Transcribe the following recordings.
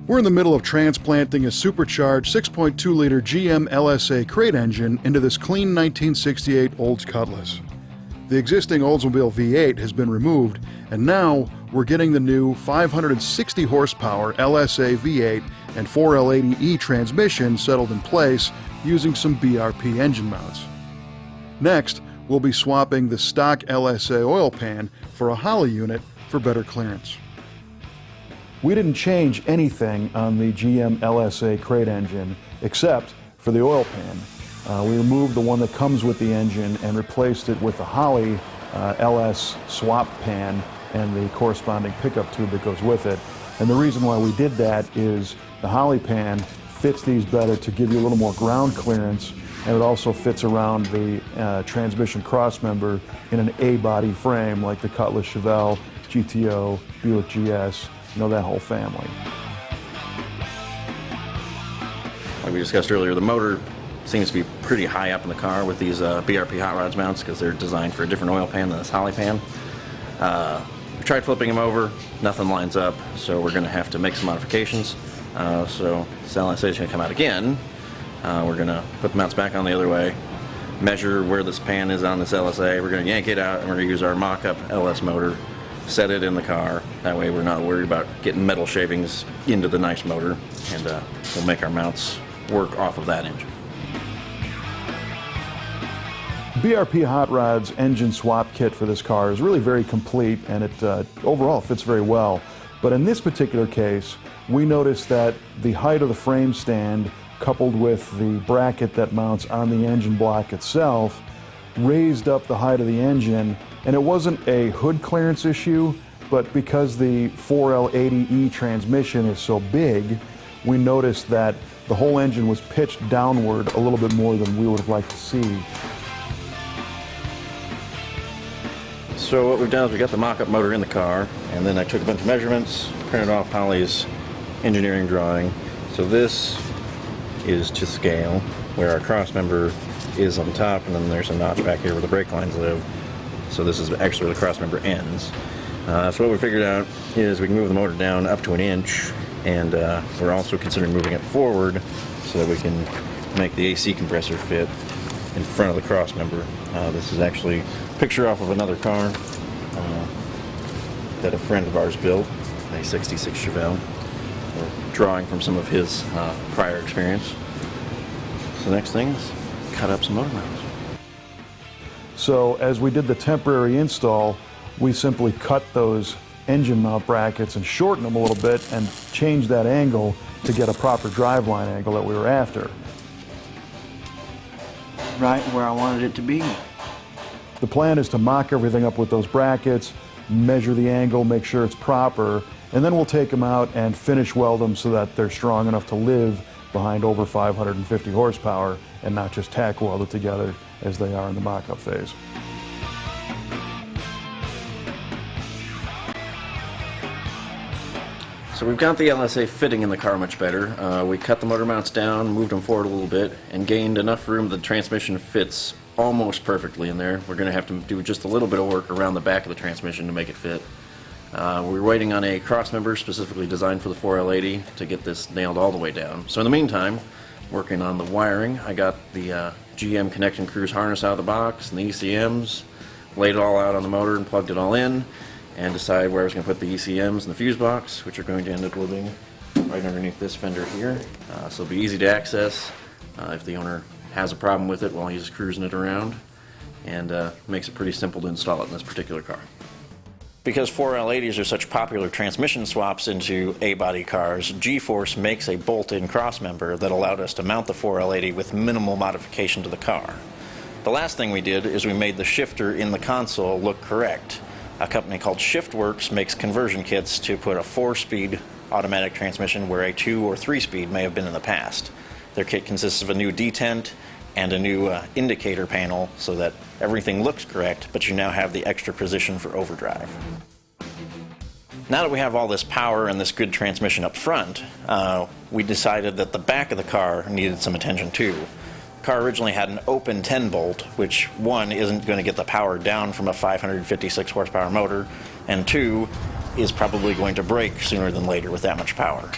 We're in the middle of transplanting a supercharged 6.2-liter GM LSA crate engine into this clean 1968 Olds Cutlass. The existing Oldsmobile V8 has been removed, and now we're getting the new 560 horsepower LSA V8 and 4L80E transmission settled in place using some BRP engine mounts. Next, we'll be swapping the stock LSA oil pan for a holley unit for better clearance. We didn't change anything on the GM LSA crate engine except for the oil pan. We removed the one that comes with the engine and replaced it with the Holley LS swap pan and the corresponding pickup tube that goes with it. And the reason why we did that is the Holley pan fits these better to give you a little more ground clearance, and it also fits around the transmission crossmember in an A-body frame like the Cutlass Chevelle, GTO, Buick GS, you know, that whole family. Like we discussed earlier, the motor seems to be pretty high up in the car with these BRP hot rods mounts because they're designed for a different oil pan than this Holley pan. We tried flipping them over, nothing lines up, so we're going to have to make some modifications. So this LSA is going to come out again. We're going to put the mounts back on the other way, measure where this pan is on this LSA. We're going to yank it out and we're going to use our mock-up LS motor, set it in the car. That way we're not worried about getting metal shavings into the nice motor, and we'll make our mounts work off of that engine. BRP Hot Rod's engine swap kit for this car is really very complete, and it overall fits very well. But in this particular case, we noticed that the height of the frame stand coupled with the bracket that mounts on the engine block itself raised up the height of the engine, and it wasn't a hood clearance issue, but because the 4L80E transmission is so big, we noticed that the whole engine was pitched downward a little bit more than we would have liked to see. So what we've done is we got the mock-up motor in the car, and then I took a bunch of measurements, printed off Holley's engineering drawing. So this is to scale, where our crossmember is on top, and then there's a notch back here where the brake lines live. So this is actually where the crossmember ends. So what we figured out is we can move the motor down up to 1 inch, and we're also considering moving it forward so that we can make the AC compressor fit in front of the crossmember. This is actually a picture off of another car that a friend of ours built, a 66 Chevelle. We're drawing from some of his prior experience. So the next thing is cut up some motor mounts. So as we did the temporary install, we simply cut those engine mount brackets and shortened them a little bit and changed that angle to get a proper driveline angle that we were after. Right where I wanted it to be. The plan is to mock everything up with those brackets, measure the angle, make sure it's proper, and then we'll take them out and finish weld them so that they're strong enough to live behind over 550 horsepower and not just tack welded together as they are in the mock-up phase. So we've got the LSA fitting in the car much better. We cut the motor mounts down, moved them forward a little bit, and gained enough room that the transmission fits almost perfectly in there. We're going to have to do just a little bit of work around the back of the transmission to make it fit. We're waiting on a crossmember specifically designed for the 4L80 to get this nailed all the way down. So in the meantime, working on the wiring, I got the GM Connect and Cruise harness out of the box and the ECMs, laid it all out on the motor and plugged it all in, and decided where I was going to put the ECMs in the fuse box, which are going to end up living right underneath this fender here. So it'll be easy to access if the owner has a problem with it while he's cruising it around, and makes it pretty simple to install it in this particular car. Because 4L80s are such popular transmission swaps into A-body cars, G-Force makes a bolt-in crossmember that allowed us to mount the 4L80 with minimal modification to the car. The last thing we did is we made the shifter in the console look correct. A company called ShiftWorks makes conversion kits to put a 4-speed automatic transmission where a 2 or 3-speed may have been in the past. Their kit consists of a new detent and a new indicator panel so that everything looks correct, but you now have the extra position for overdrive. Now that we have all this power and this good transmission up front, we decided that the back of the car needed some attention too. The car originally had an open 10-bolt, which one, isn't going to get the power down from a 556 horsepower motor, and two, is probably going to break sooner than later with that much power.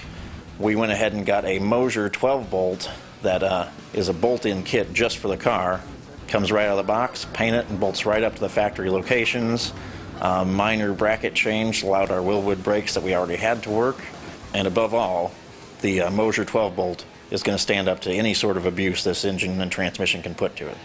we went ahead and got a Mosier 12 bolt that is a bolt-in kit just for the car. Comes right out of the box, paint it, and bolts right up to the factory locations. Minor bracket change allowed our Wilwood brakes that we already had to work. And above all, the Mosier 12 bolt is going to stand up to any sort of abuse this engine and transmission can put to it.